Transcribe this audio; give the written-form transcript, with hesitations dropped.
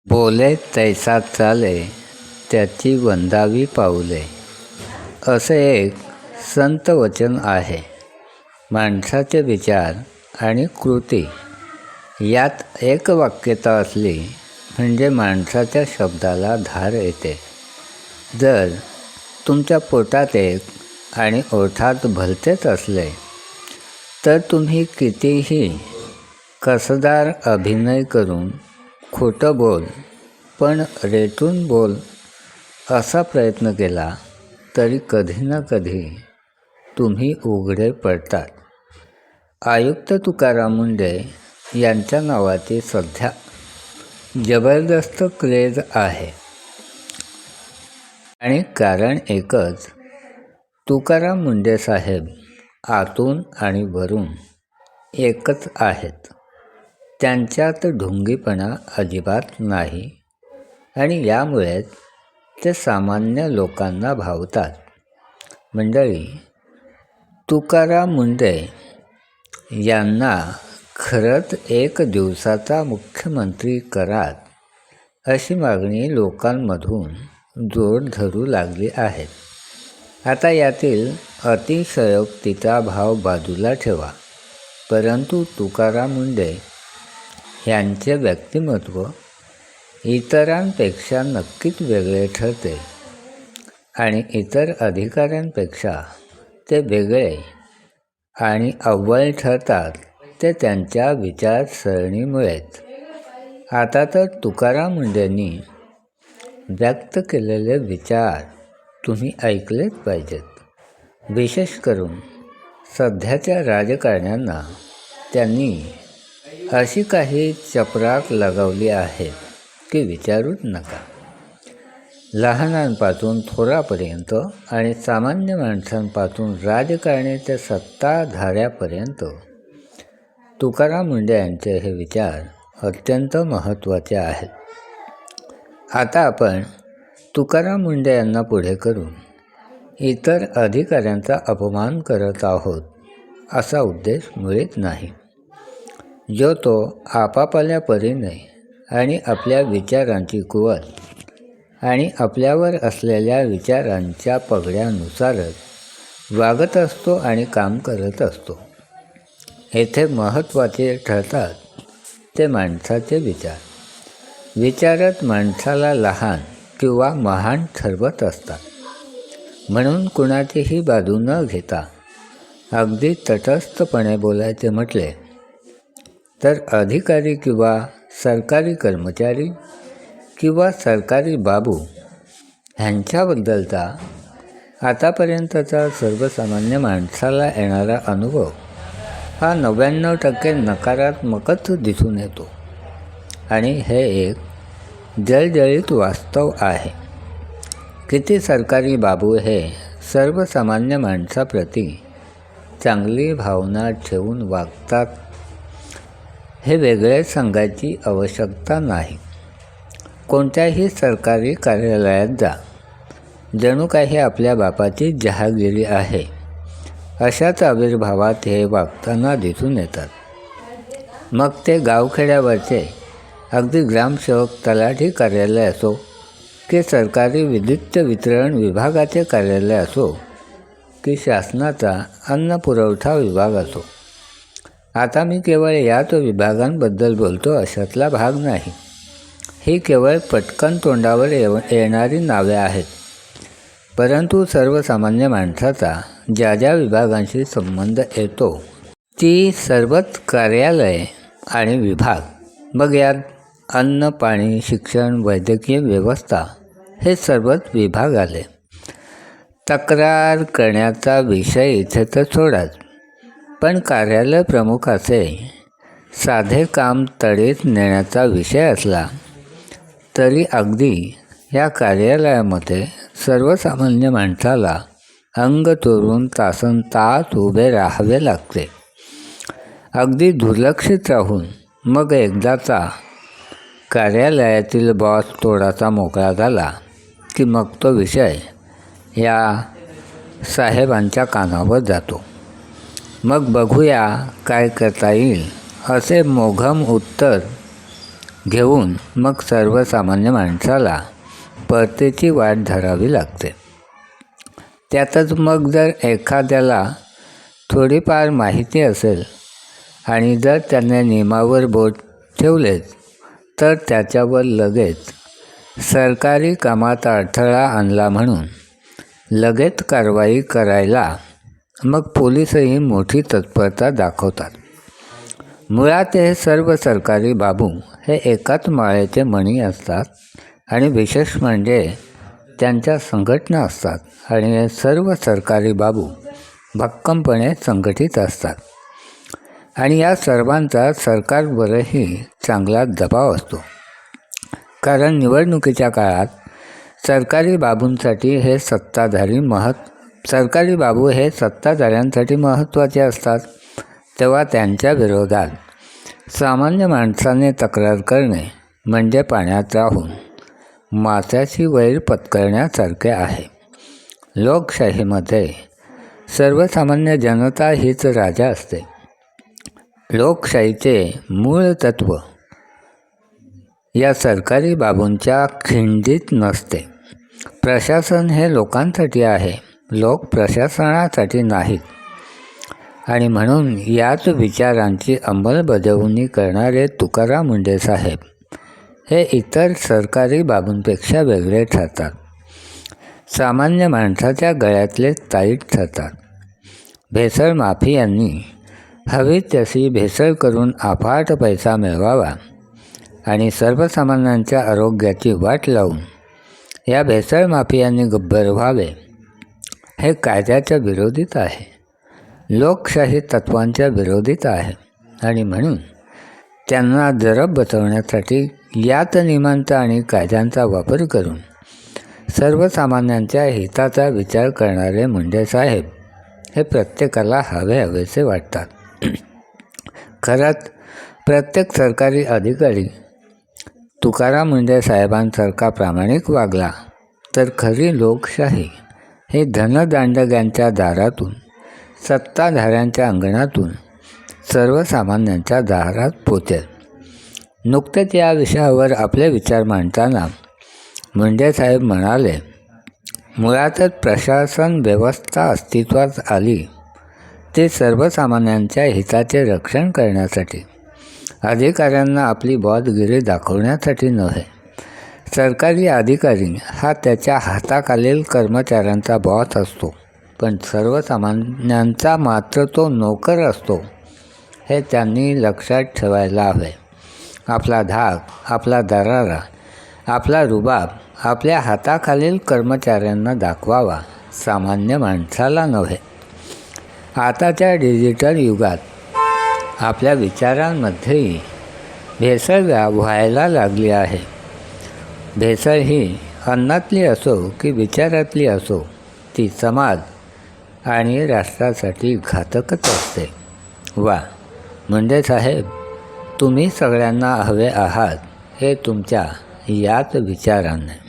बोले तैसा चाले त्याची वंदावी पाऊले, असे एक संत वचन आहे. माणसाचे विचार आणि कृती यात एक वाक्यता असली म्हणजे माणसाच्या शब्दाला धार येते. जर तुमच्या पोटात एक आणि ओठात भलतेच असले तर तुम्ही कितीही कसदार अभिनय करून खोटं बोल पण रेटून बोल असा प्रयत्न केला तरी कधी ना कधी तुम्ही उघडे पडतात. आयुक्त तुकाराम मुंडे यांच्या नावाची सध्या जबरदस्त क्रेज आहे आणि कारण एकच, तुकाराम मुंडे साहेब आतून आणि वरून एकच आहेत. त्यांच्यात ढोंगीपणा अजिबात नाही आणि यामुळेच ते सामान्य लोकांना भावतात. मंडळी, तुकाराम मुंडे यांना खरंच एक दिवसाचा मुख्यमंत्री करात, अशी मागणी लोकांमधून जोर धरू लागली आहे. आता यातील अतिशयोक्तीचा भाव बाजूला ठेवा, परंतु तुकाराम मुंडे यांचे व्यक्तिमत्व इतरांपेक्षा नक्कीच वेगळे ठरते आणि इतर अधिकाऱ्यांपेक्षा ते वेगळे आणि अव्वल ठरतात ते त्यांच्या विचारसरणीमुळेच. आता तर तुकाराम मुंडेंनी व्यक्त केलेले विचार तुम्ही ऐकलेच पाहिजेत. विशेष करून सध्याच्या राजकारण्यांना त्यांनी अशी काही चपराक लगावली आहे की विचारूच नका. लहानांपासून थोरापर्यंत आणि सामान्य माणसांपासून राजकारणी ते सत्ताधाऱ्यापर्यंत तुकाराम मुंडे यांचे हे विचार अत्यंत महत्त्वाचे आहेत. आता आपण तुकाराम मुंडे यांना पुढे करून इतर अधिकाऱ्यांचा अपमान करत आहोत असा उद्देश मुळीच नाही. जो तो आपापल्या परीने आणि आपल्या विचारांची कुवत आणि आपल्यावर असलेल्या विचारांच्या पगड्यानुसारच वागत असतो आणि काम करत असतो. येथे महत्त्वाचे ठरतात ते माणसाचे विचार. विचारच माणसाला लहान किंवा महान ठरवत असतात. म्हणून कुणाचीही बाजू न घेता अगदी तटस्थपणे बोलायचे म्हटले तर अधिकारी किंवा सरकारी कर्मचारी किंवा सरकारी बाबू ह्यांच्याबद्दलचा आतापर्यंतचा सर्वसामान्य माणसाला येणारा अनुभव हा 99% नकारात्मकच दिसून येतो आणि हे एक जळजळीत वास्तव आहे. किती सरकारी बाबू हे सर्वसामान्य माणसाप्रती चांगली भावना ठेवून वागतात हे वेगळे सांगायची आवश्यकता नाही. कोणत्याही सरकारी कार्यालयात जा, जणू काही आपल्या बापाची जहागिरी आहे अशाच आविर्भावात हे वागताना दिसून येतात. मग ते गावखेड्यावरचे अगदी ग्रामसेवक तलाठी कार्यालय असो की सरकारी विद्युत वितरण विभागाचे कार्यालय असो की शासनाचा अन्न पुरवठा विभाग असो. आता मी केवळ याच विभागांबद्दल बोलतो अशातला भाग नाही. ही केवळ पटकन तोंडावर येणारी नावे आहेत. परंतु सर्वसामान्य माणसाचा ज्या ज्या विभागांशी संबंध येतो ती सर्वच कार्यालय आणि विभाग, मग यात अन्न, पाणी, शिक्षण, वैद्यकीय व्यवस्था हे सर्वच विभाग आले. तक्रार करण्याचा विषय इथे तर सोडाच, पण कार्यालय प्रमुखाचे साधे काम तडीस नेण्याचा विषय असला तरी अगदी या कार्यालयामध्ये सर्वसामान्य माणसाला अंग चोरून तासनतास उभे राहावे लागते. अगदी दुर्लक्षित राहून मग एकदाचा कार्यालयातील बॉस थोडासा मोकळा झाला की मग तो विषय या साहेबांच्या कानावर जातो. मग बघूया काय करता येईल असे मोघम उत्तर घेऊन मग सर्वसामान्य माणसाला परतीची वाट धरावी लागते. त्यातच मग जर एखाद्याला थोडीफार माहिती असेल आणि जर त्याने नियमावर बोट ठेवलेच तर त्याच्यावर लगेच सरकारी कामात अडथळा आणला म्हणून लगेच कारवाई करायला मग पोलीसही मोठी तत्परता दाखवतात. मुळात हे सर्व सरकारी बाबू हे एकाच माळेचे मणी असतात आणि विशेष म्हणजे त्यांच्या संघटना असतात आणि हे सर्व सरकारी बाबू भक्कमपणे संघटित असतात आणि या सर्वांचा सरकारवरही चांगला दबाव असतो. कारण निवडणुकीच्या काळात सरकारी बाबूंसाठी सरकारी बाबू हे सत्ताधाऱ्यांसाठी महत्त्वाचे असतात. तेव्हा त्यांच्या विरोधात सामान्य माणसाने तक्रार करणे म्हणजे पाण्यात राहून माशाची वैर पत्करण्यासारखे आहे. लोकशाहीमध्ये सर्वसामान्य जनता हीच राजा असते. लोकशाहीचे मूळ तत्त्व या सरकारी बाबूंच्या खिंडीत नसते. प्रशासन हे लोकांसाठी आहे, लोक प्रशासनासाठी नाहीत. आणि म्हणून याच विचारांची अंमलबजावणी करणारे तुकाराम मुंडे साहेब हे इतर सरकारी बाबूंपेक्षा वेगळे ठरतात. सामान्य माणसाच्या गळ्यातले ताईट ठरतात. भेसळ माफियांनी हवी तशी भेसळ करून अफाट पैसा मिळवावा आणि सर्वसामान्यांच्या आरोग्याची वाट लावून या भेसळ माफियांनी गब्बर व्हावे हे कायद्याच्या विरोधीत आहे, लोकशाही तत्त्वांच्या विरोधीत आहे. आणि म्हणून त्यांना जरब बसवण्यासाठी याच नियमांचा आणि कायद्यांचा वापर करून सर्वसामान्यांच्या हिताचा विचार करणारे मुंडे साहेब हे प्रत्येकाला हवेसे वाटतात. खरंच प्रत्येक सरकारी अधिकारी तुकाराम मुंडे साहेबांसारखा प्रामाणिक वागला तर खरी लोकशाही हे धनदांडग्यांच्या दारातून, सत्ताधाऱ्यांच्या अंगणातून सर्वसामान्यांच्या दारात पोचेल. नुकतेच या विषयावर आपले विचार मांडताना मुंडे साहेब म्हणाले, मुळातच प्रशासन व्यवस्था अस्तित्वात आली ते सर्वसामान्यांच्या हिताचे रक्षण करण्यासाठी, अधिकाऱ्यांना आपली बॉसगिरी दाखवण्यासाठी नव्हे. सरकारी अधिकारी हा त्याच्या हाताखालील कर्मचाऱ्यांचा बॉस असतो, पण सर्वसामान्यांचा मात्र तो नोकर असतो हे त्यांनी लक्षात ठेवायला हवे. आपला धाक, आपला दरारा, आपला रुबाब आपल्या हाताखालील कर्मचाऱ्यांना दाखवावा, सामान्य माणसाला नव्हे. आताच्या डिजिटल युगात आपल्या विचारांमध्येही भेसळ व्हायला लागली आहे. भेसळ ही अन्नातली असो की विचारातली असो, ती समाज आणि राष्ट्रासाठी घातकच असते. वा मुंडे साहेब, तुम्ही सगळ्यांना हवे आहात हे तुमच्या याच विचाराने.